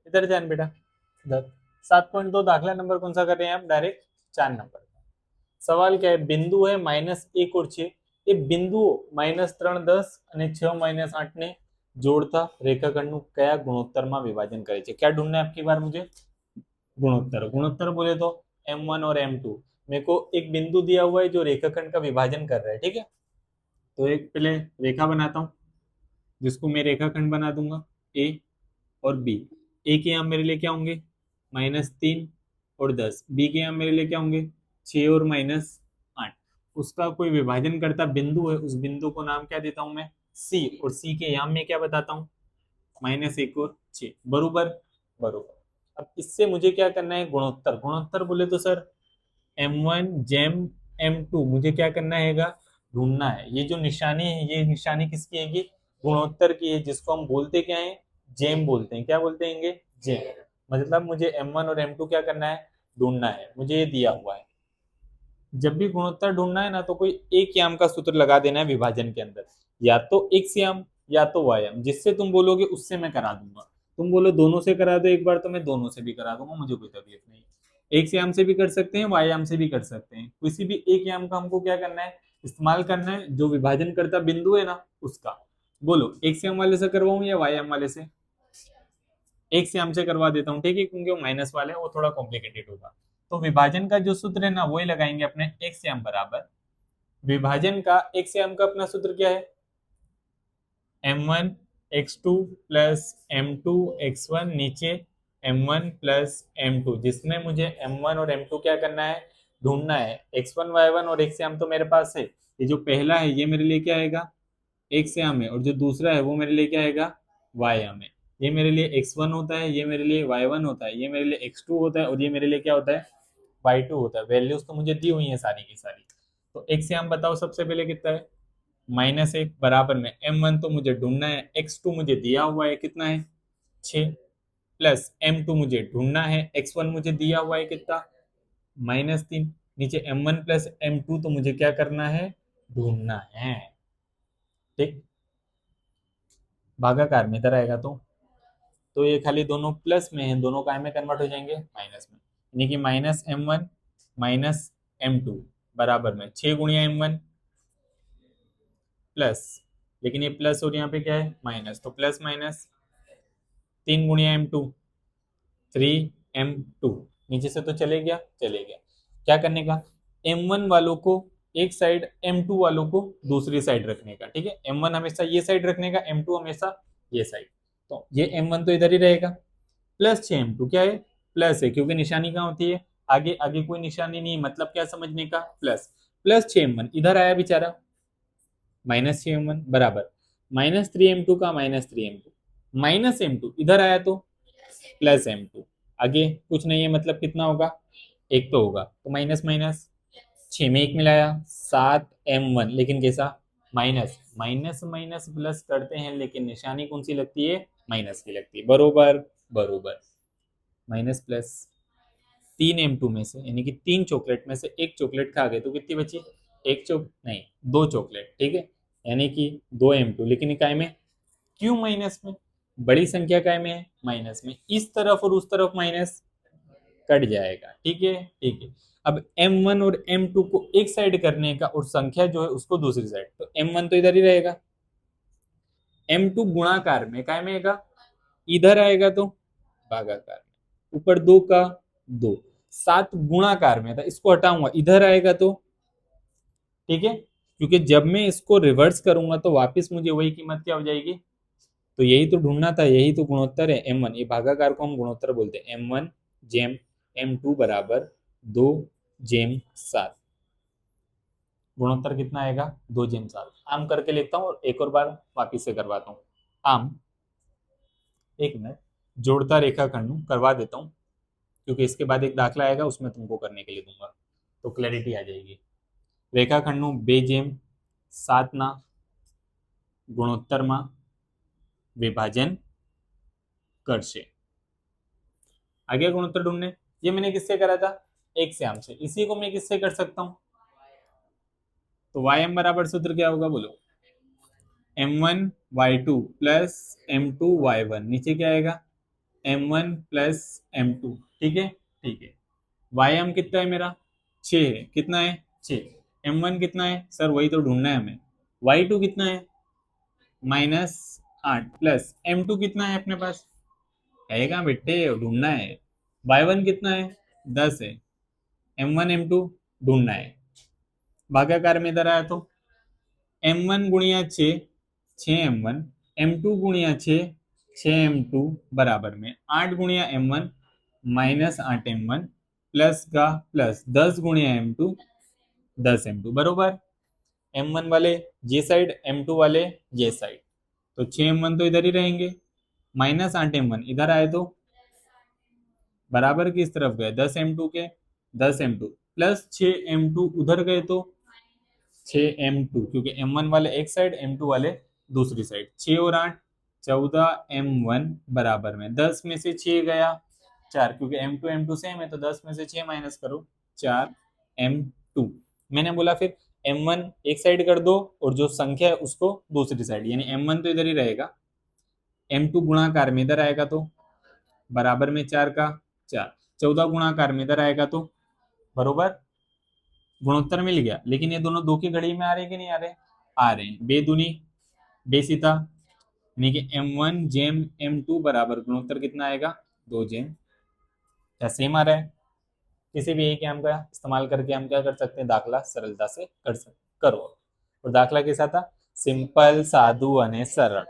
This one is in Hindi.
इधर ध्यान बेटा, इधर 7.2 दाखला नंबर कौन सा कर रहे हैं आप, डायरेक्ट 4 नंबर। सवाल क्या है, बिंदु है -1 और 6, એ બિંદુઓ -3 10 અને 6 -8 ને જોડતા રેખાખંડનું કયા ગુણોત્તરમાં વિભાજન કરે છે? क्या ढूंढना है आपकी बार मुझे? गुणोत्तर। गुणोत्तर बोले तो m1 और m2। मेरे को एक बिंदु दिया हुआ है जो रेखाखंड का विभाजन कर रहा है, ठीक है। तो एक पहले रेखा बनाता हूँ, जिसको मैं रेखाखंड बना दूंगा ए और बी। ए के यहाँ मेरे लिए क्या होंगे, -3 और 10। बी के यहाँ मेरे लिए क्या होंगे, 6 और -8। उसका कोई विभाजन करता बिंदु है, उस बिंदु को नाम क्या देता हूं मैं, सी। और सी के यहाँ मैं क्या बताता हूँ, -1 और 6। बरोबर, बरोबर। अब इससे मुझे क्या करना है, गुणोत्तर। गुणोत्तर बोले तो सर m1 जेम m2 मुझे क्या करना हैगा, ढूंढना है। ये जो निशानी है, ये निशानी किसकी है, गुणोत्तर की है, जिसको हम बोलते क्या है, जेम बोलते हैं। क्या बोलते हैं, जेम। मतलब मुझे m1 और m2 क्या करना है, ढूंढना है। मुझे ये दिया हुआ है। जब भी गुणोत्तर ढूंढना है ना, तो कोई एक याम का सूत्र लगा देना है विभाजन के अंदर, या तो एक्स याम या तो वाई याम। जिससे तुम बोलोगे उससे मैं करा दूंगा। तुम बोलो दोनों से करा दो एक बार, तो मैं दोनों से भी करा दूंगा, मुझे कोई तकलीफ नहीं। एक्स याम से भी कर सकते हैं, वाई याम से भी कर सकते हैं। किसी भी एक याम का हमको क्या करना है, इस्तेमाल करना है, जो विभाजन करता बिंदु है ना उसका। बोलो एक्स याम वाले से करवाऊं या वाई याम वाले से? एक्स याम से करवा देता हूँ, ठीक है, क्योंकि वो माइनस वाले है, वो थोड़ा कॉम्प्लिकेटेड होगा। तो विभाजन का जो सूत्र है ना, वही लगाएंगे अपने एक्स याम बराबर विभाजन का। एक्स याम का अपना सूत्र क्या है, m1 x2 plus m2 x1 नीचे m1 प्लस m2, जिसमें मुझे m1 और m2 क्या करना है, ढूंढना है। x1 y1 और x याम तो मेरे पास है। ये जो पहला है ये मेरे लिए क्या आएगा, एक्स याम है, और जो दूसरा है वो मेरे लिए क्या आएगा, वाई याम है। ये मेरे लिए x1 होता है, ये मेरे लिए y1 होता है, ये मेरे लिए x2 होता है, और ये मेरे लिए क्या होता है, y2 होता है। वैल्यूज तो मुझे दी हुई है सारी की सारी। तो एक्स याम बताओ सबसे पहले कितना है, -1 बराबर में m1 तो मुझे ढूंढना है, x2 मुझे दिया हुआ है कितना है, 6, प्लस m2 मुझे ढूंढना है, x1 मुझे दिया हुआ है कितना, -3। नीचे m1 प्लस m2 तो मुझे क्या करना है, ढूंढना है। ठीक, भागाकार में इधर आएगा तो ये खाली दोनों प्लस में है, दोनों काय में कन्वर्ट हो जाएंगे, माइनस में। यानी कि -m1 -m2 बराबर में 6 गुणिया m1 प्लस, लेकिन ये प्लस और यहाँ पे क्या है माइनस, तो प्लस माइनस 3 गुणिया m2 3m2। नीचे से तो चले गया, चले गया। क्या करने का, m1 वालों को एक साइड, m2 वालों को दूसरी साइड रखने का। ठीक है, m1 हमेशा ये साइड रखने का, m2 हमेशा ये साइड। तो ये m1 तो इधर ही रहेगा, प्लस 6m2 क्या है, प्लस है, क्योंकि निशानी कहाँ होती है, आगे। आगे कोई निशानी नहीं, मतलब क्या समझने का, प्लस। प्लस 6m1 इधर आया बेचारा, -6m1 बराबर -3m2 का -3m2, -m2 इधर आया तो +m2। आगे कुछ नहीं है, मतलब कितना होगा, एक तो होगा, तो माइनस माइनस 6 में एक मिलाया 7m1, लेकिन कैसा, माइनस। माइनस माइनस प्लस करते हैं, लेकिन निशानी कौन सी लगती है, माइनस की लगती है। बरोबर, बरोबर। माइनस प्लस 3m2 में से, यानी कि 3 चॉकलेट में से एक चॉकलेट खा गए तो कितनी बची, एक चॉक नहीं, 2 चॉकलेट। ठीक है, यानी कि 2m2, लेकिन काय में, क्यों माइनस में, बड़ी संख्या काय में है, माइनस में। इस तरफ और उस तरफ माइनस कट जाएगा। ठीक है, ठीक है। अब m1 और m2 को एक साइड करने का, और संख्या जो है उसको दूसरी साइड, तो m1 तो इधर ही रहेगा, m2 गुणाकार में काय में आएगा, इधर आएगा तो भागाकार में, ऊपर 2 का 2, 7 गुणाकार में था, इसको हटाऊंगा, इधर आएगा तो, ठीक है, क्योंकि जब मैं इसको रिवर्स करूंगा तो वापस मुझे वही कीमत क्या हो जाएगी। तो यही तो ढूंढना था, यही तो गुणोत्तर है m1। ये भागाकार को हम गुणोत्तर बोलते हैं, m1 जेम m2 बराबर 2/7। गुणोत्तर कितना आएगा, 2/7। आम करके लिखता हूँ और एक और बार वापिस से करवाता हूँ। आम, एक मिनट, जोड़ता रेखाखंड करवा देता हूँ, क्योंकि इसके बाद एक दाखला आएगा, उसमें तुमको करने के लिए दूंगा, तो क्लैरिटी आ जाएगी। रेखाखंडનું 2/7 ગુણોત્તરમાં विभाजन करશે। आगे गुणोत्तर ढूंढने, ये मैंने किससे करा था, एक से आम से। इसी को मैं किससे कर सकता हूं, तो ym बराबर सूत्र क्या होगा बोलो, m1 y2 plus m2 y1, नीचे क्या आएगा m1 प्लस m2, ठीक है ठीक है।ym कितना है मेरा 6 है, कितना है 6। m1 कितना है सर, वही तो ढूंढना है हमें। y2 कितना है -8 प्लस m2 कितना है अपने पास, कहेगा बेटे ढूंढना है। y1 कितना है 10 है, m1 m2 ढूंढना है। भागाकार में इधर आया तो m1 गुणिया 6, 6m1, m2 गुणिया 6, 6m2 बराबर में 8 गुणिया m1 -8m1 प्लस का प्लस 10 गुणिया m2, 10m2 बरोबर। m1 वाले ये साइड, m2 वाले ये साइड, तो 6m1 तो इधर ही रहेंगे, -8m1 इधर आए तो बराबर किस तरफ गए 10m2 के, 10m2 प्लस 6m2 उधर गए तो 6m2, क्योंकि m1 वाले एक साइड m2 वाले दूसरी साइड। 6 और 8 14m1 बराबर में 10 में से 6 गया 4, क्योंकि m2 m2 सेम है तो 10 में से 6 माइनस करो 4m2। मैंने बोला फिर m1 एक साइड कर दो और जो संख्या है उसको दूसरी साइड, यानी m1 तो इधर ही रहेगा, m2 गुणाकार में इधर आएगा तो बराबर में 4 का 4, 14 गुणाकार में इधर आएगा तो बरोबर गुणोत्तर मिल गया। लेकिन ये दोनों दो की घड़ी में आ रहे कि नहीं आ रहे, आ रहे हैं। बेदुनी बेसिता, यानी कि m1 जेम m2 बराबर गुणोत्तर कितना आएगा 2 जेम, क्या सेम आ रहा है। किसी भी एक हम का इस्तेमाल करके हम क्या कर सकते हैं, दाखला सरलता से कर सकते करो। और दाखला कैसा था, सिंपल साधु અને સરળ।